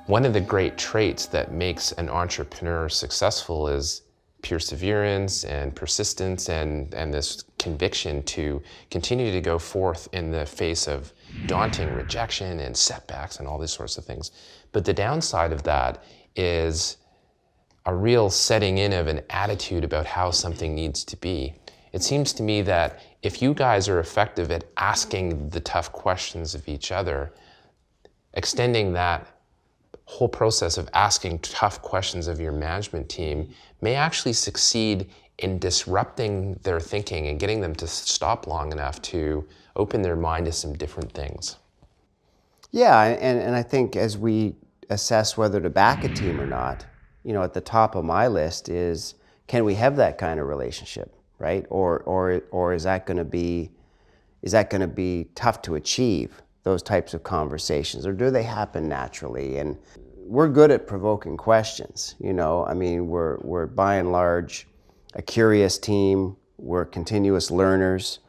One of the great traits that makes an entrepreneur successful is perseverance and persistence and this conviction to continue to go forth in the face of daunting rejection and setbacks and all these sorts of things. But the downside of that is a real setting in of an attitude about how something needs to be. It seems to me that if you guys are effective at asking the tough questions of each other, extending that whole process of asking tough questions of your management team may actually succeed in disrupting their thinking and getting them to stop long enough to open their mind to some different things. Yeah, and I think as we assess whether to back a team or not, at the top of my list is, can we have that kind of relationship, right? Or is that going to be tough to achieve, those types of conversations, or do they happen naturally? And we're good at provoking questions, we're by and large a curious team, we're continuous learners.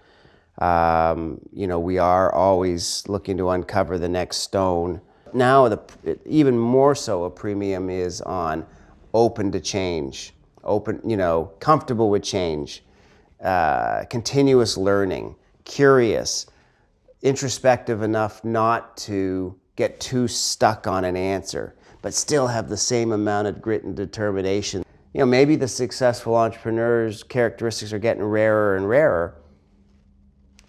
We are always looking to uncover the next stone. Now, even more so, a premium is on open to change, comfortable with change, continuous learning, curious, introspective enough not to get too stuck on an answer, but still have the same amount of grit and determination. Maybe the successful entrepreneur's characteristics are getting rarer and rarer,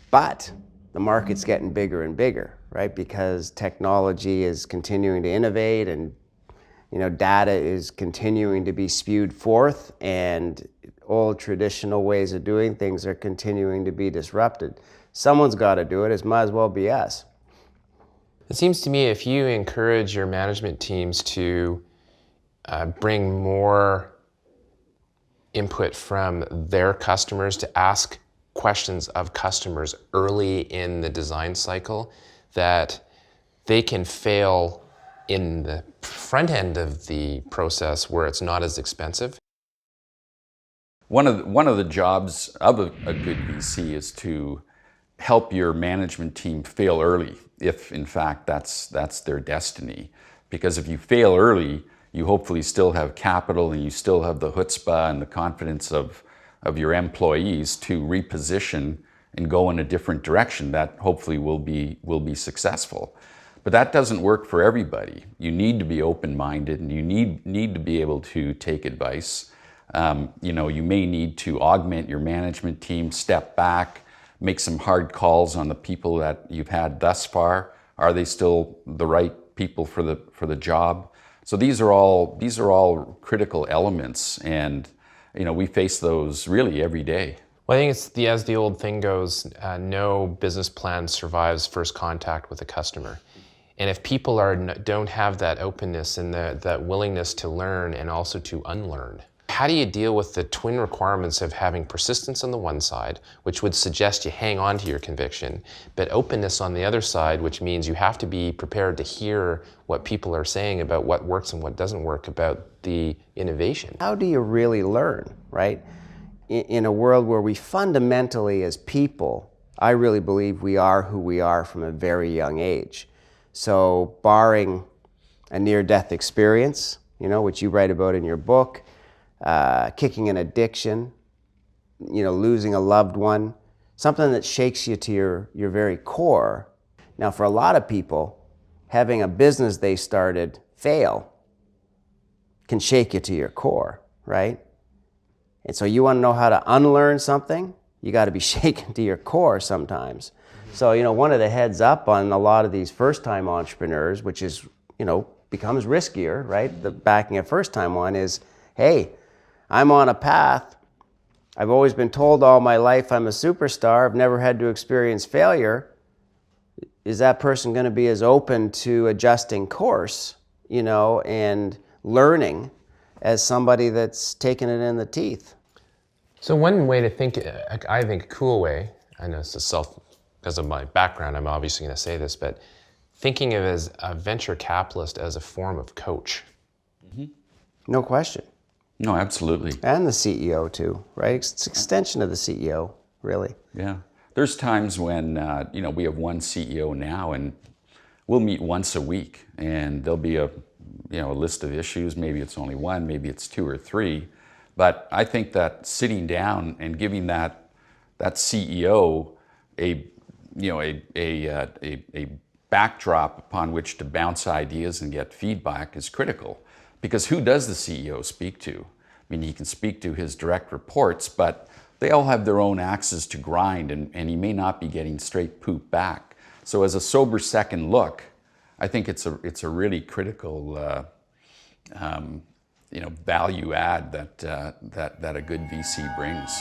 but the market's getting bigger and bigger, right? Because technology is continuing to innovate and data is continuing to be spewed forth, and old traditional ways of doing things are continuing to be disrupted. Someone's got to do it. It might as well be us. It seems to me if you encourage your management teams to bring more input from their customers, to ask questions of customers early in the design cycle, that they can fail in the front end of the process where it's not as expensive. One of the jobs of a good VC is to help your management team fail early, if in fact that's their destiny. Because if you fail early, you hopefully still have capital and you still have the chutzpah and the confidence of your employees to reposition and go in a different direction that hopefully will be successful. But that doesn't work for everybody. You need to be open-minded and you need to be able to take advice. You may need to augment your management team, step back, make some hard calls on the people that you've had thus far. Are they still the right people for the job? So these are all critical elements, and we face those really every day. Well, I think it's as the old thing goes, no business plan survives first contact with a customer. And if people don't have that openness and that willingness to learn and also to unlearn, how do you deal with the twin requirements of having persistence on the one side, which would suggest you hang on to your conviction, but openness on the other side, which means you have to be prepared to hear what people are saying about what works and what doesn't work about the innovation? How do you really learn, right? In a world where we fundamentally, as people, I really believe we are who we are from a very young age. So barring a near-death experience, which you write about in your book, kicking an addiction, losing a loved one, something that shakes you to your very core. Now, for a lot of people, having a business they started fail can shake you to your core, right? And so you want to know how to unlearn something, you got to be shaken to your core sometimes. So, one of the heads up on a lot of these first-time entrepreneurs, which is, becomes riskier, right? The backing a first-time one is, hey, I'm on a path. I've always been told all my life I'm a superstar. I've never had to experience failure. Is that person going to be as open to adjusting course, and learning as somebody that's taken it in the teeth? So one way to think, I think a cool way, I know it's because of my background, I'm obviously going to say this, but thinking of it as a venture capitalist as a form of coach. Mm-hmm. No question. No, absolutely. And the CEO too, right? It's an extension of the CEO, really. Yeah. There's times when, we have one CEO now and we'll meet once a week and there'll be a a list of issues. Maybe it's only one, maybe it's two or three. But I think that sitting down and giving that CEO a backdrop upon which to bounce ideas and get feedback is critical. Because who does the CEO speak to? I mean, he can speak to his direct reports, but they all have their own axes to grind, and he may not be getting straight poop back. So as a sober second look, I think it's a really critical value add that a good VC brings.